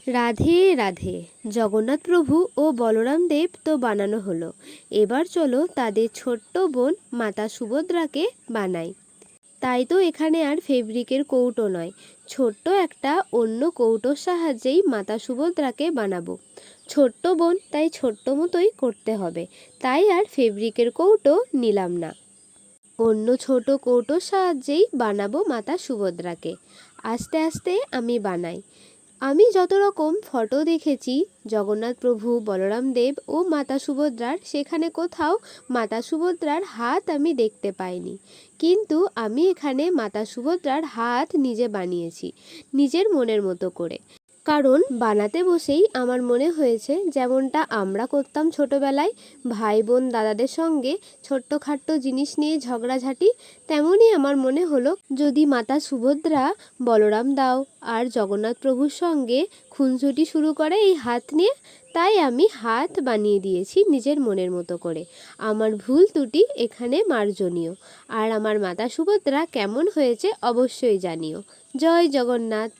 রাধে রাধে। জগন্নাথ প্রভু ও বলরাম দেব তো বানানো হলো, এবার চলো তাদের ছোট্ট বোন মাতা সুভদ্রাকে বানাই। তাই তো এখানে আর ফেব্রিকের কৌটো নয়, ছোট্ট একটা অন্য কৌটোর সাহায্যেই মাতা সুভদ্রাকে বানাবো। ছোট্ট বোন তাই ছোট্ট মতোই করতে হবে, তাই আর ফেব্রিকের কৌটো নিলাম না। অন্য ছোট কৌটোর সাহায্যেই বানাবো মাতা সুভদ্রাকে। আস্তে আস্তে আমি বানাই। আমি যত রকম ফটো দেখেছি জগন্নাথ প্রভু, বলরাম দেব ও মাতা সুভদ্রার, সেখানে কোথাও মাতা সুভদ্রার হাত আমি দেখতে পাইনি। কিন্তু আমি এখানে মাতা সুভদ্রার হাত নিজে বানিয়েছি, নিজের মনের মতো করে। কারণ বানাতে বসেই আমার মনে হয়েছে যেমনটা আমরা করতাম ছোটবেলায় ভাই বোন দাদাদের সঙ্গে ছোট্টখাট্ট জিনিস নিয়ে ঝগড়াঝাটি, তেমনই আমার মনে হলো যদি মাতা সুভদ্রা, বলরাম দাও আর জগন্নাথ প্রভুর সঙ্গে খুনসুটি শুরু করে এই হাত নিয়ে, তাই আমি হাত বানিয়ে দিয়েছি নিজের মনের মতো করে। আমার ভুল ত্রুটি এখানে মার্জনীয়। আর আমার মাতা সুভদ্রা কেমন হয়েছে অবশ্যই জানিও। জয় জগন্নাথ।